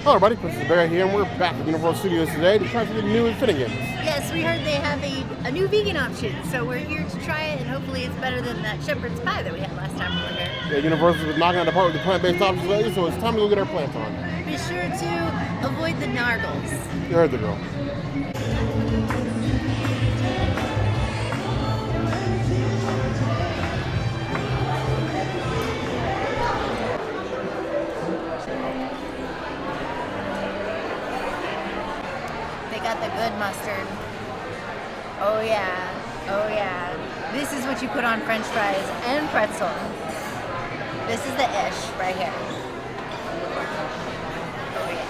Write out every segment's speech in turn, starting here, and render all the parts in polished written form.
Hello everybody, Chris is Barry here, and we're back at Universal Studios today to try something new at Finnegans. Yes, we heard they have a new vegan option, so we're here to try it, and hopefully it's better than that shepherd's pie that we had last time we were here. Yeah, Universal was knocking out the park with the plant-based options lately, so it's time to go get our plants on. Be sure to avoid the nargles. You heard the girl. Got the good mustard. Oh yeah, oh yeah. This is what you put on French fries and pretzel. This is the ish right here. Oh yeah.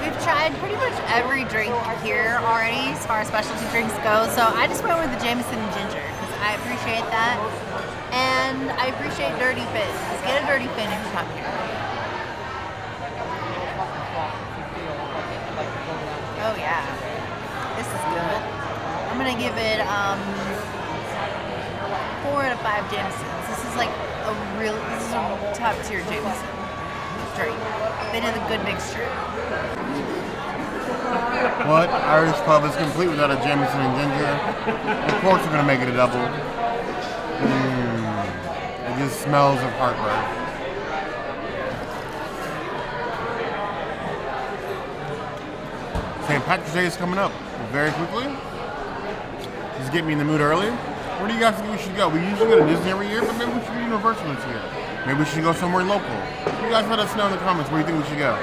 We've tried pretty much every drink here already as far as specialty drinks go, so I just went with the Jameson and Ginger because I appreciate that, and I appreciate dirty fins. Get a dirty fin if you come here. Oh yeah, this is good. I'm gonna give it 4 out of 5 Jamesons. This is like this is a top tier Jameson drink. They did a good mixture. What Irish pub is complete without a Jameson and Ginger? Of course we're gonna make it a double. It just smells of heartburn. St. Patrick's Day is coming up very quickly. Just get me in the mood early. Where do you guys think we should go? We usually go to Disney every year, but maybe we should do Universal this year. Maybe we should go somewhere local. You guys let us know in the comments where you think we should go.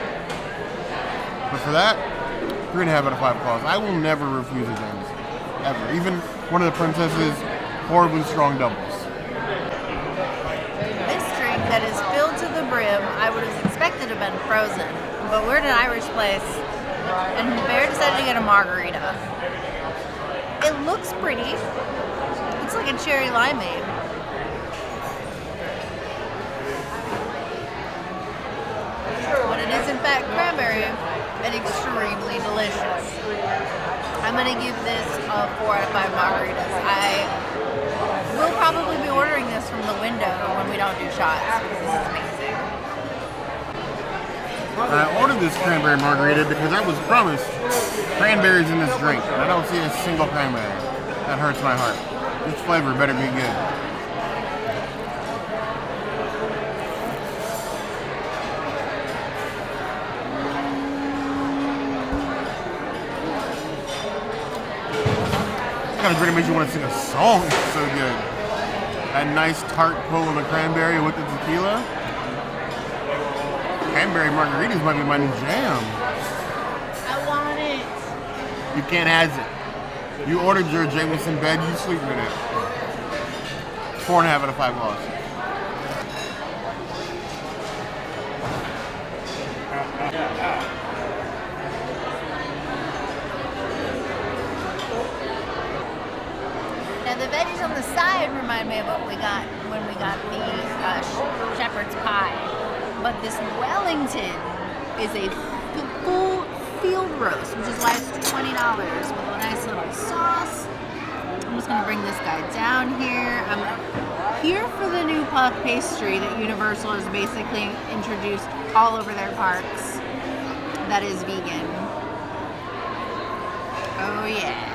But for that, 3.5 out of 5 claws. I will never refuse a Jameson. Ever. Even one of the princesses horribly strong doubles. This drink that is filled to the brim, I would have expected to have been frozen. But we're at an Irish place, and Bear decided to get a margarita. It looks pretty. Looks like a cherry limeade. But it is in fact cranberry and extremely delicious. I'm going to give this 4 out of 5 margaritas. I will probably be ordering this from the window when we don't do shots because this is amazing. I ordered this cranberry margarita because I was promised cranberries in this drink, and I don't see a single cranberry. That hurts my heart. This flavor better be good. This kind of drink makes you want to sing a song. It's so good. That nice tart pull of the cranberry with the tequila. Cranberry margaritas might be my new jam. I want it. You can't have it. You ordered your Jameson bed, you sleep in it. 4.5 out of 5 claws. Now the veggies on the side remind me of what we got when we got the shepherd's pie. But this Wellington is a full field roast, which is why it's $20 with a nice little sauce. I'm just gonna bring this guy down here. I'm here for the new puff pastry that Universal has basically introduced all over their parks. That is vegan. Oh yeah.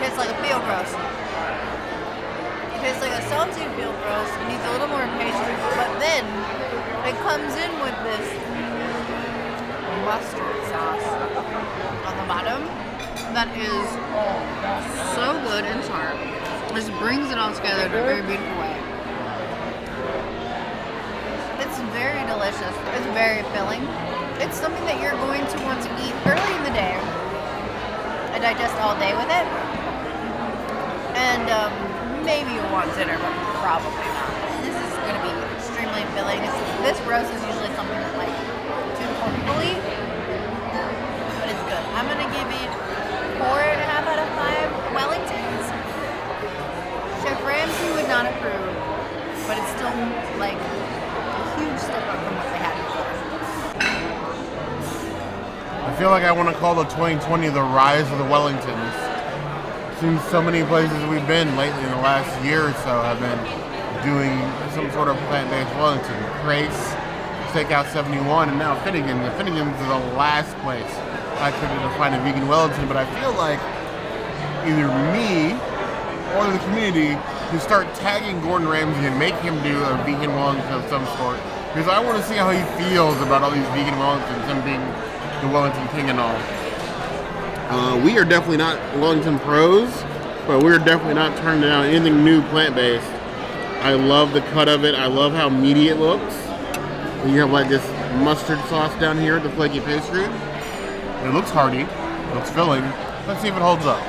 Tastes like a field roast. It tastes like a salty field roast. It needs a little more pastry, but then it comes in with this mustard sauce on the bottom that is so good and tart. This brings it all together in a very beautiful way. It's very delicious. It's very filling. It's something that you're going to want to eat early in the day and digest all day with it. And maybe you'll want dinner, but probably not. This is going to be extremely filling. This roast is usually something that like 2 to 4 people eat, but it's good. I'm going to give it 4.5 out of 5 Wellingtons. Chef Ramsay would not approve, but it's still like feel like I want to call the 2020 the rise of the Wellingtons. Seems so many places we've been lately in the last year or so have been doing some sort of plant-based Wellington. Grace, Steakhouse 71, and now Finnegan. The Finnegans is the last place I could find a vegan Wellington, but I feel like either me or the community who start tagging Gordon Ramsay and make him do a vegan Wellington of some sort, because I want to see how he feels about all these vegan Wellingtons and being the Wellington King and all. We are definitely not Wellington pros, but we're definitely not turning down anything new plant-based. I love the cut of it. I love how meaty it looks. And you have like this mustard sauce down here, the flaky pastry. It looks hearty. It looks filling. Let's see if it holds up.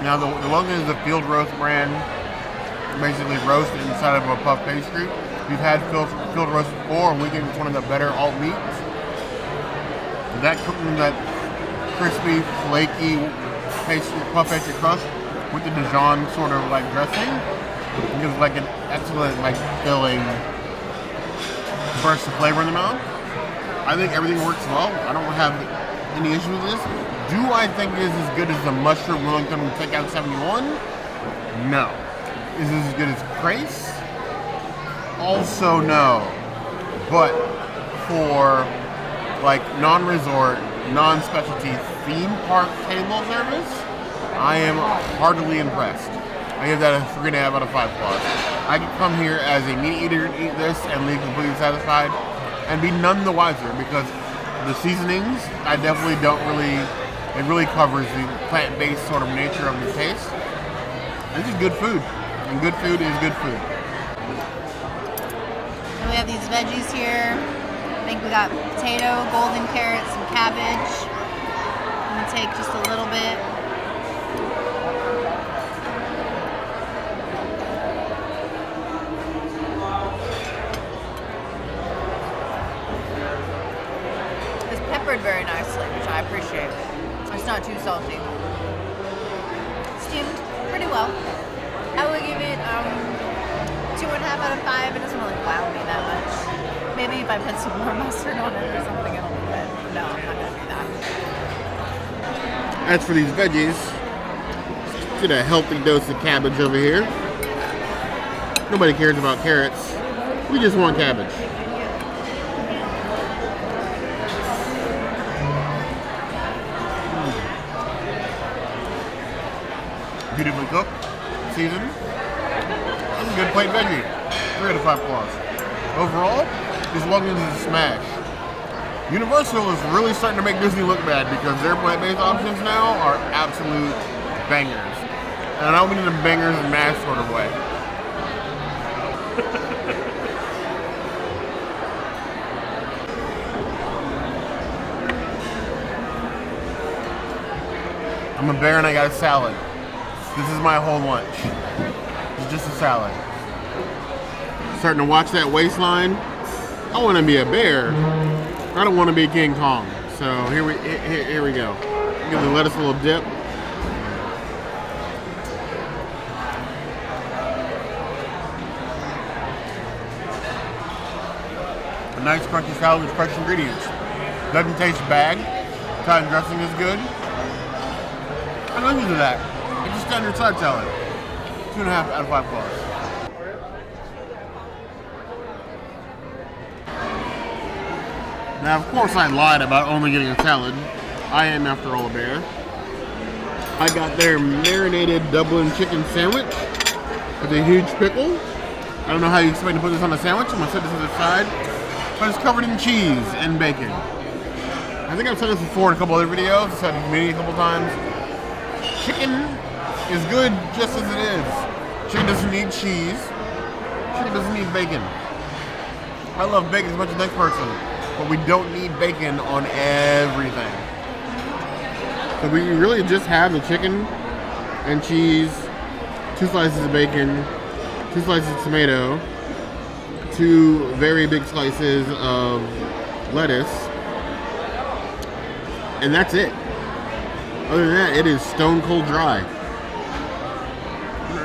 Now the Wellington is a field roast brand, basically roasted inside of a puff pastry. We've had field roast before, and we think it's one of the better alt meats. That cooked in that crispy, flaky pastry, puff pastry crust with the Dijon sort of like dressing gives like an excellent like filling burst of flavor in the mouth. I think everything works well. I don't have any issues with this. Do I think it is as good as the mushroom Wellington from Takeout 71? No. Is it as good as Grace? Also no. But for like non-resort, non-specialty theme park table service, I am heartily impressed. I give that a 3.5 out of 5 plus. I could come here as a meat eater and eat this and leave completely satisfied and be none the wiser, because the seasonings, I definitely don't really, it really covers the plant-based sort of nature of the taste. This is good food, and good food is good food. And we have these veggies here. I think we got potato, golden carrots, and cabbage. I'm gonna take just a little bit. It's peppered very nicely, which I appreciate. It's not too salty. Steamed pretty well. I would give it 2.5 out of 5. It doesn't really wow me that much. Maybe if I put some more mustard on it or something, it'll be good. No, I'm not gonna do that. As for these veggies, get a healthy dose of cabbage over here. Nobody cares about carrots. We just want cabbage. Beautifully cooked, seasoned. That's a good plain veggie. 3 out of 5 plus. Overall, this Wellington is a smash. Universal is really starting to make Disney look bad because their plant-based options now are absolute bangers. And I don't mean in a bangers and mash sort of way. I'm a bear and I got a salad. This is my whole lunch. It's just a salad. Starting to watch that waistline. I want to be a bear. I don't want to be King Kong. So here we go. Give the lettuce a little dip. A nice crunchy salad with fresh ingredients. Doesn't taste bad. Italian dressing is good. I'm not into that. It's just standard side salad. 2.5 out of 5 plus. Now, of course, I lied about only getting a salad. I am, after all, a bear. I got their marinated Dublin Chicken Sandwich with a huge pickle. I don't know how you expect to put this on a sandwich. I'm going to set this to the side. But it's covered in cheese and bacon. I think I've said this before in a couple other videos. I've said it many a couple times. Chicken is good just as it is. Chicken doesn't need cheese. Chicken doesn't need bacon. I love bacon as much as the next person, but we don't need bacon on everything. So we really just have the chicken and cheese, 2 slices of bacon, 2 slices of tomato, 2 very big slices of lettuce, and that's it. Other than that, it is stone cold dry.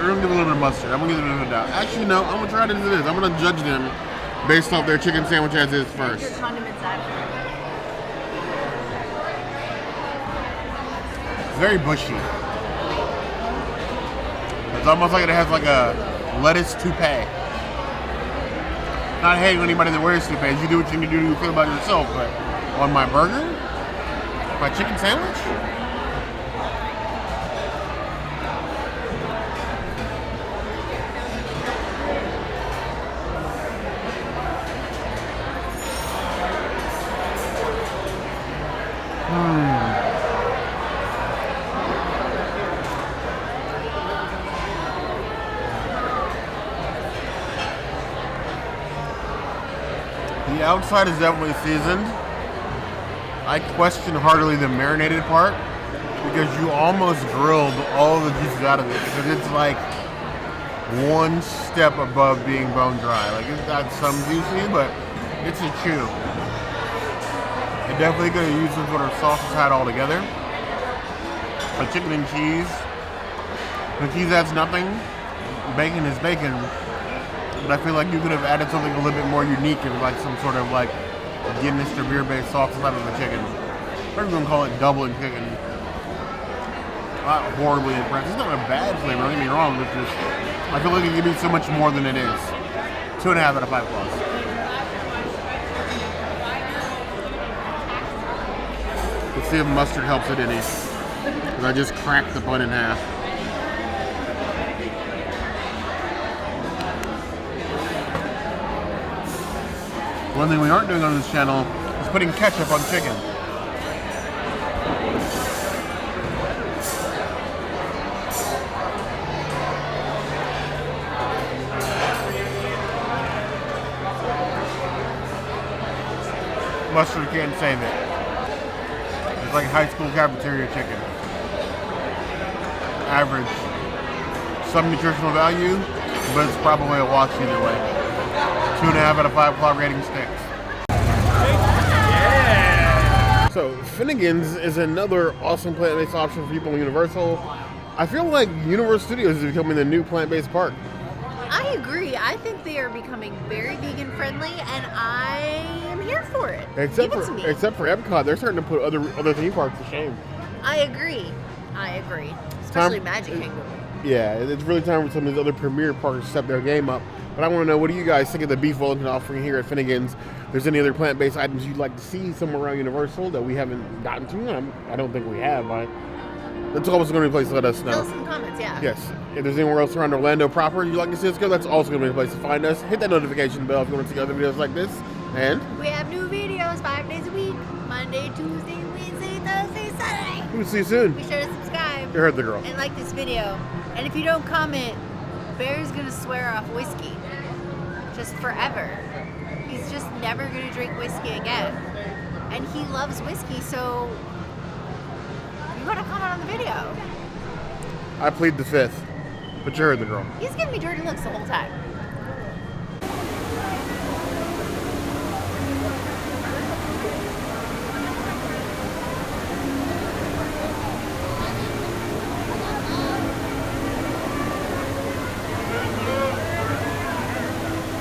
gonna give it a little bit of mustard. I'm gonna give it a bit of doubt. Actually, no. I'm gonna try it as it is. I'm gonna judge them based off their chicken sandwich as is first. Your condiments after. It's very bushy. It's almost like it has like a lettuce toupee. Not hating anybody that wears toupees. You do what you need to do to feel about yourself. But on my burger, my chicken sandwich. The outside is definitely seasoned. I question heartily the marinated part because you almost grilled all of the juices out of it because it's like one step above being bone dry. Like it's got some juicy, but it's a chew. I definitely could have used some sort of sausage had all together. But chicken and cheese, the cheese adds nothing. Bacon is bacon. But I feel like you could have added something a little bit more unique and like some sort of like Guinness or beer-based sauce out of the chicken. We're going to call it Dublin chicken. Not horribly impressed. It's not a bad flavor, don't get me wrong. It's just, I feel like it could be so much more than it is. 2.5 out of 5 plus. Let's see if mustard helps it any. Because I just cracked the bun in half. One thing we aren't doing on this channel is putting ketchup on chicken. Mustard can't save it. It's like high school cafeteria chicken. Average. Some nutritional value, but it's probably a wash either way. 2.5 out of 5 claw rating sticks. Yeah. So Finnegans is another awesome plant-based option for people in Universal. I feel like Universal Studios is becoming the new plant-based park. I agree. I think they are becoming very vegan friendly, and I am here for it. Except Give it to me. for Epcot, they're starting to put other theme parks to shame. I agree. Especially Magic Kingdom. Yeah, it's really time for some of these other premier parks to step their game up. But I want to know, what do you guys think of the beef Wellington offering here at Finnegans? If there's any other plant-based items you'd like to see somewhere around Universal that we haven't gotten to? I don't think we have. That's always going to be a place to let us know. Tell us in the comments, yeah. Yes. If there's anywhere else around Orlando proper you'd like to see us go, that's also going to be a place to find us. Hit that notification bell if you want to see other videos like this. And we have new videos 5 days a week. Monday, Tuesday, Wednesday, Thursday, Saturday. We'll see you soon. Be sure to subscribe. You heard the girl. And like this video. And if you don't comment, Bear's going to swear off whiskey. Just forever. He's just never going to drink whiskey again. And he loves whiskey, so you got to comment on the video. I plead the fifth, but you heard the girl. He's giving me dirty looks the whole time.